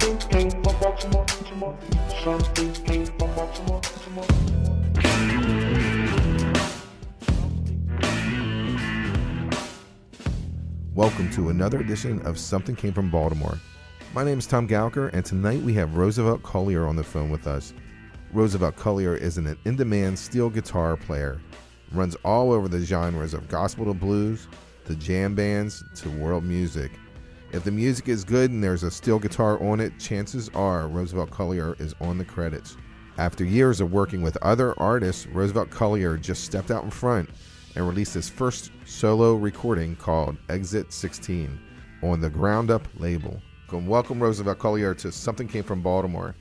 Something came from Baltimore, Baltimore. Something came from Baltimore, Baltimore. Welcome to another edition of Something Came from Baltimore. My name is Tom Gouker, and tonight we have Roosevelt Collier on the phone with us. Roosevelt Collier is an in-demand steel guitar player. Runs all over the genres of gospel to blues, to jam bands, to world music. If the music is good and there's a steel guitar on it, chances are Roosevelt Collier is on the credits. After years of working with other artists, Roosevelt Collier just stepped out in front and released his first solo recording called Exit 16 on the GroundUp label. Welcome, Roosevelt Collier, to Something Came from Baltimore.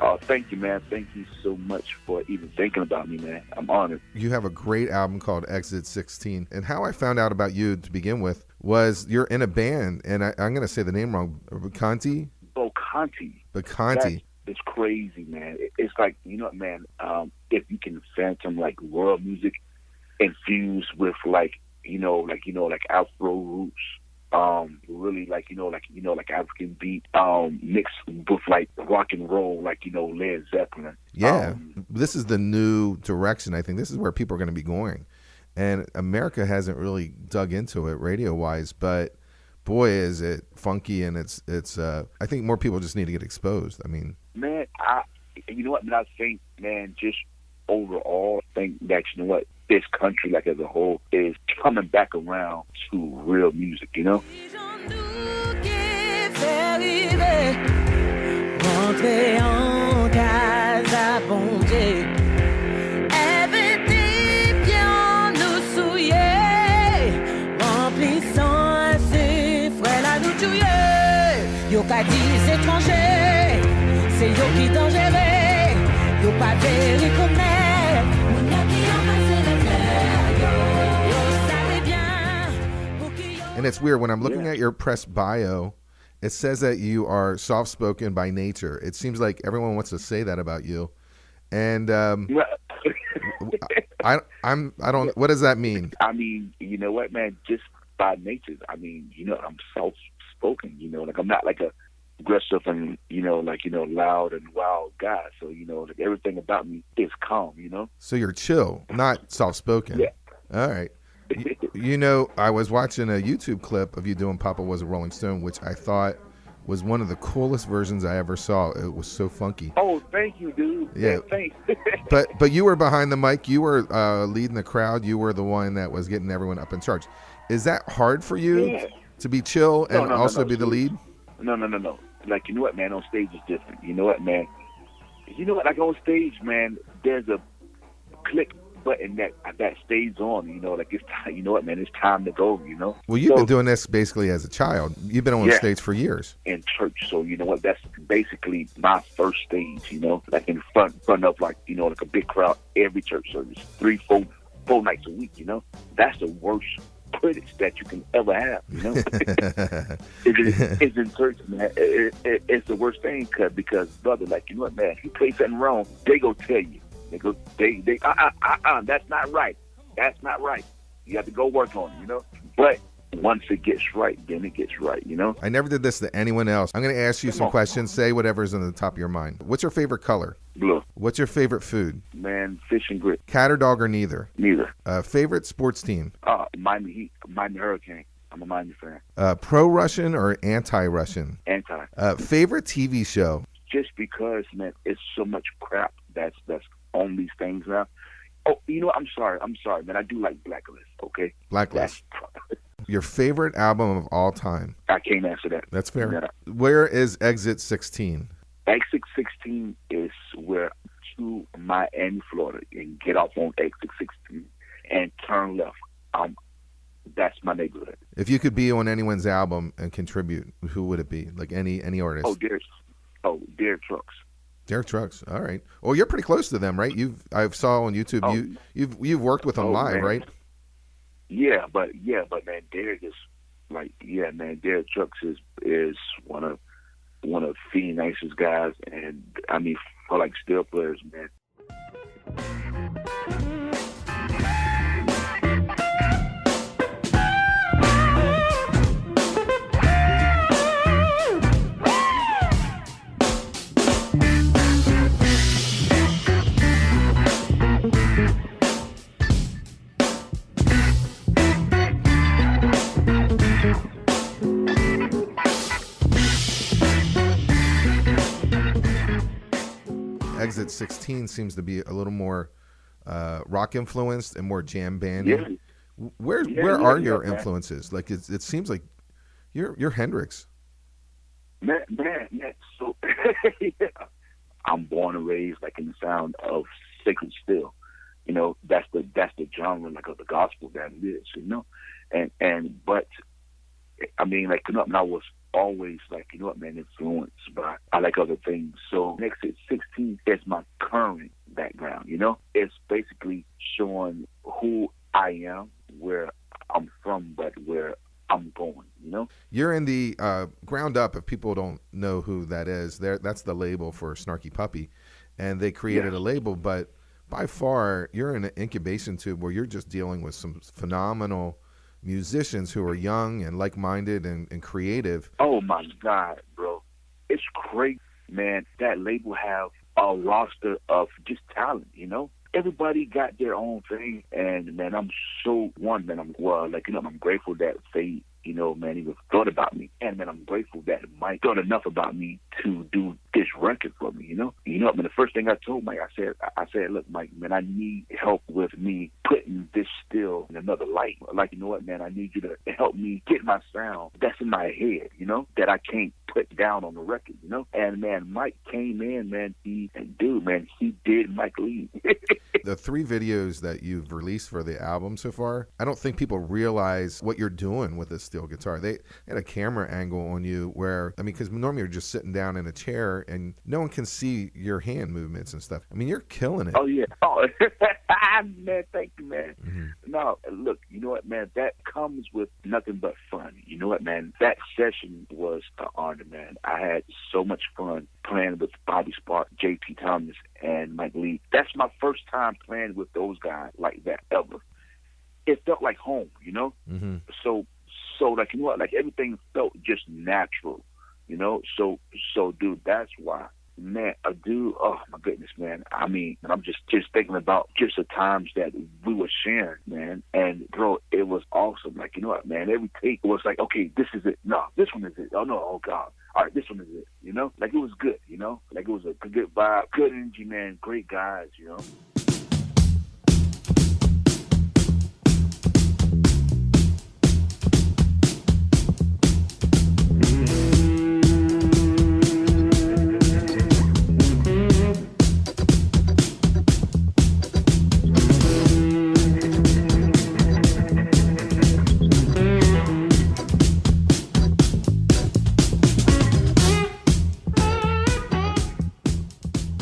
Oh, thank you, man. Thank you so much for even thinking about me, man. I'm honored. You have a great album called Exit 16. And how I found out about you to begin with was you're in a band, and I'm going to say the name wrong, Bacanti? Bacanti. It's crazy, man. It's like, you know what, man, if you can phantom like world music infused with like Afro roots, really like African beat, mixed with like rock and roll, like, Led Zeppelin. Yeah. This is the new direction. I think this is where people are going to be going. And America hasn't really dug into it radio-wise, but boy, is it funky, and it's. I think more people just need to get exposed. I mean, man, I think, man, just overall, I think that, this country, like as a whole, is coming back around to real music, Yo ka dis étranger, c'est yo qui dangereux, yo pas véri connaître, mon a qui en face la terre, yo savez bien, pour qui yo. And it's weird when I'm looking at your press bio, it says that you are soft-spoken by nature. It seems like everyone wants to say that about you, and I don't. What does that mean? I mean, you know what, man? Just by nature. I mean, I'm soft-spoken. Like I'm not like a aggressive and loud and wild guy. So like everything about me is calm. So you're chill, not soft-spoken. Yeah. All right. I was watching a YouTube clip of you doing Papa Was a Rolling Stone, which I thought was one of the coolest versions I ever saw. It was so funky. Oh, thank you, dude. Yeah. Thanks. But you were behind the mic. You were leading the crowd. You were the one that was getting everyone up in charge. Is that hard for you to be chill and also be the lead? No. Like, you know what, man? On stage is different. You know what, man? Like on stage, man, there's a click button that stays on. Like it's time. You know what, man? It's time to go. Well, you've been doing this basically as a child. You've been on stage for years. In church, so you know what? That's basically my first stage. Like in front of like like a big crowd every church service, 3-4 nights a week. That's the worst critics that you can ever have. It's in church, man. It's the worst thing because brother, like, you know what, man? If you play something wrong, they go tell you. They that's not right. That's not right. You have to go work on it, But once it gets right, then it gets right, I never did this to anyone else. I'm going to ask you some questions. Say whatever's on the top of your mind. What's your favorite color? Blue. What's your favorite food? Man, fish and grits. Cat or dog or neither? Neither. Favorite sports team? Miami Heat. Miami Hurricane. I'm a Miami fan. Pro-Russian or anti-Russian? Anti. Favorite TV show? Just because, man, it's so much crap that's on these things now. Oh, I'm sorry, man. I do like Blacklist, okay? Blacklist. Your favorite album of all time? I can't answer that. That's fair. Yeah. Where is Exit 16? Exit 16 is where to Miami, Florida, and get off on Exit 16 and turn left. That's my neighborhood. If you could be on anyone's album and contribute, who would it be? Like any artist? Derek Trucks. Derek Trucks. All right. Well, you're pretty close to them, right? I saw on YouTube. You've worked with them live, man. Right? Yeah, but man, Derek is like, man, Derek Trucks is one of the nicest guys, and I mean, for like steel players, man. Exit 16 seems to be a little more rock influenced and more jam bandy. Yeah. Where are your man. influences? Like it seems like you're Hendrix. Man. So yeah. I'm born and raised like in the sound of Sacred Still. You know, that's the genre like of the gospel that it is, you know. But I mean, like, you know, I was always like, you know what, man, influenced by I like other things. So Exit 16 is my current background, you know. It's basically showing who I am, where I'm from, but where I'm going, you know. You're in the GroundUp. If people don't know who that is, that's the label for Snarky Puppy, and they created a label. But by far, you're in an incubation tube where you're just dealing with some phenomenal musicians who are young and like-minded and creative. Oh my God, bro, it's crazy, man. That label have a roster of just talent, you know. Everybody got their own thing, and man, I'm grateful that they, you know, man, even thought about me, and man, I'm grateful that Mike thought enough about me to do this record for me, you know. I mean, the first thing I told Mike, I said, look, Mike, man, I need help with me putting this still in another light. Like, you know what, man, I need you to help me get my sound that's in my head, you know, that I can't put down on the record, you know. And man, Mike came in, man, he did Mike Lee. The 3 videos that you've released for the album so far, I don't think people realize what you're doing with this steel guitar. They had a camera angle on you where, I mean, because normally you're just sitting down in a chair and no one can see your hand movements and stuff. I mean, you're killing it. Oh, yeah. Oh, man, thank you, man. Mm-hmm. No, look, you know what, man, that comes with nothing but fun. You know what, man, that session was an honor, man. I had so much fun playing with Bobby Spark, J.T. Thomas, and Mike Lee. That's my first time playing with those guys like that ever. It felt like home, you know? Mm-hmm. So like, you know what, like everything felt just natural, you know? So dude, that's why, man, oh my goodness, man. I mean, I'm just thinking about just the times that we were sharing, man. And bro, it was awesome. Like, you know what, man, every take was like, okay, this is it. No, this one is it. Oh no, oh God. All right, this one is it, you know? Like, it was good, you know? Like, it was a good vibe, good energy, man, great guys, you know?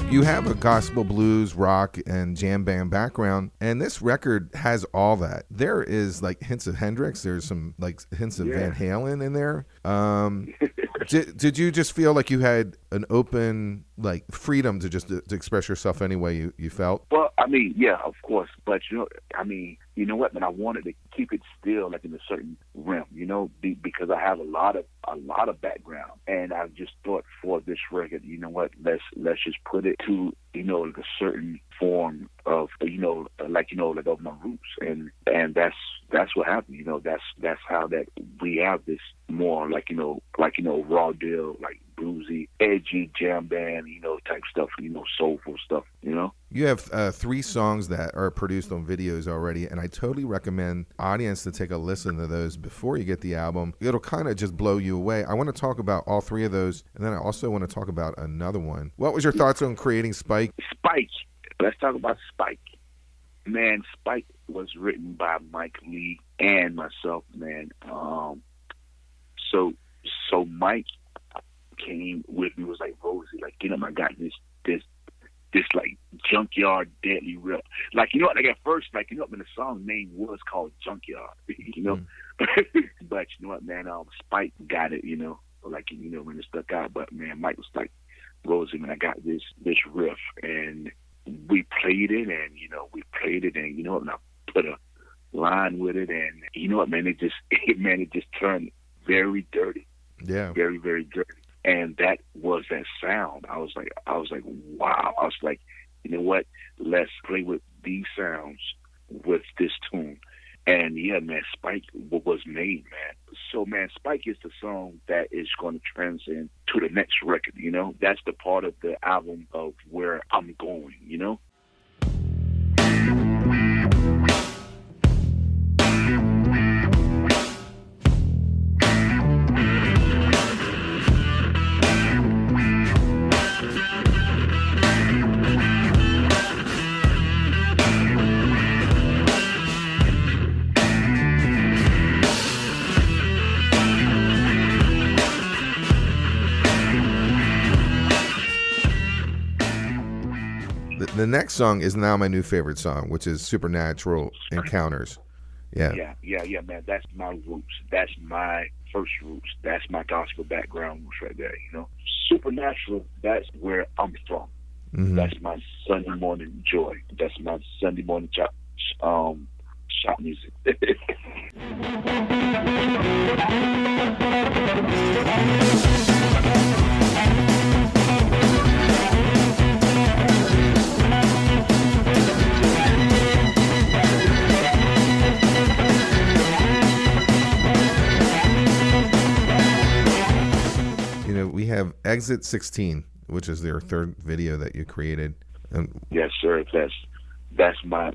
You have a gospel, blues, rock, and jam band background, and this record has all that. There is like hints of Hendrix. There's some like hints of Van Halen in there. Did you just feel like you had an open like freedom to just to express yourself any way you felt? Well, I mean, yeah, of course, but you know what, man, I wanted to keep it still like in a certain realm, you know, because I have a lot of background, and I just thought for this record, you know what, let's just put it to, you know, like a certain form of, you know, like of my roots, and that's what happened, you know, that's how that we have this more like raw deal, like bluesy, edgy jam band, you know, type stuff, you know, soulful stuff, you know. You have 3 songs that are produced on videos already, and I totally recommend audience to take a listen to those before you get the album. It'll kind of just blow you away. I want to talk about all 3 of those, and then I also want to talk about another one. What was your thoughts on creating Spike? Spike. Let's talk about Spike. Man, Spike was written by Mike Lee and myself, man. So Mike came with me, was like, Rosie, like, you know, I got this like junkyard deadly rip. Like, you know what, like at first, like, you know, when the song name was called Junkyard, you know, but you know what, man, Spike got it, you know, like, you know, when it stuck out, but man, Mike was like, Rosie, man, I got this riff, and we played it, and you know, and I put a line with it, and you know what, man, it just turned very dirty. Yeah. Very, very dirty. And that was that sound. I was like, wow. I was like, you know what? Let's play with these sounds with this tune. And yeah, man, Spike was made, man. So, man, Spike is the song that is going to transcend to the next record, you know? That's the part of the album of where I'm going, you know? The next song is now my new favorite song, which is Supernatural Encounters. Yeah, man. That's my roots. That's my first roots. That's my gospel background roots right there, you know? Supernatural, that's where I'm from. Mm-hmm. That's my Sunday morning joy. That's my Sunday morning shop music. We have Exit 16, which is their third video that you created. Yes, sir. That's my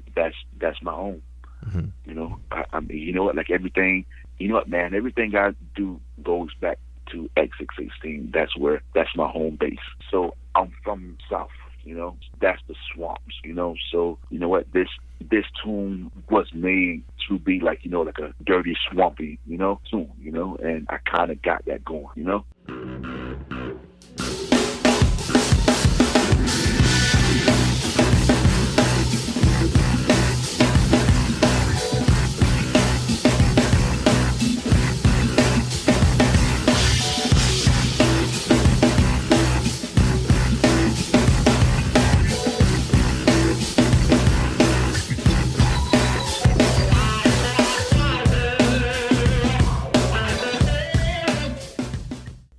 own. Mm-hmm. You know, I mean, you know what? Like everything, you know what, man? Everything I do goes back to Exit 16. That's my home base. So I'm from South. You know, that's the swamps. You know, so you know what? This tune was made to be like, you know, like a dirty, swampy, you know, tune. You know, and I kind of got that going. You know.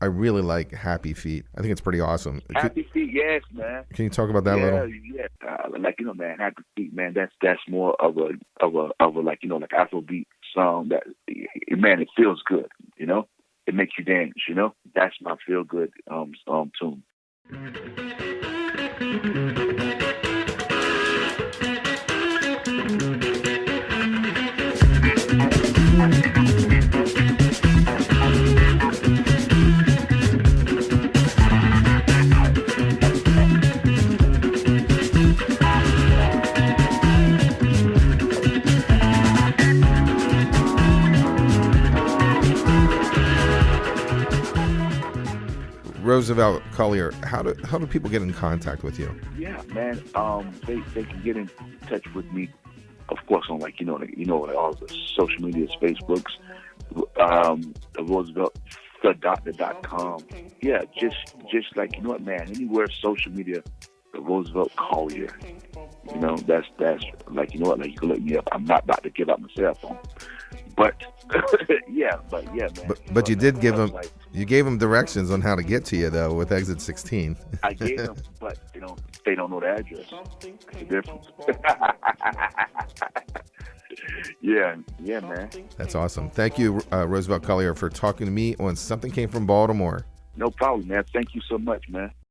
I really like Happy Feet. I think it's pretty awesome. Happy Feet, yes, man. Can you talk about that a little? Yeah. Like, you know, man, Happy Feet, man. That's more of a like, you know, like Afrobeat song that, man, it feels good. You know, it makes you dance. You know, that's my feel good tune. Roosevelt Collier, how do people get in contact with you? Yeah, man. They can get in touch with me, of course, on like all the social medias, Facebooks, RooseveltTheDoctor.com. Yeah, just like, you know what, man, anywhere social media, the Roosevelt Collier. You know, that's like, you know what, like, you can look me up. I'm not about to give out my cell phone, but yeah, man. But you did give them. You gave them directions on how to get to you, though, with Exit 16. I gave them, but they don't know the address. That's the difference. Yeah, man. That's awesome. Thank you, Roosevelt Collier, for talking to me on Something Came from Baltimore. No problem, man. Thank you so much, man.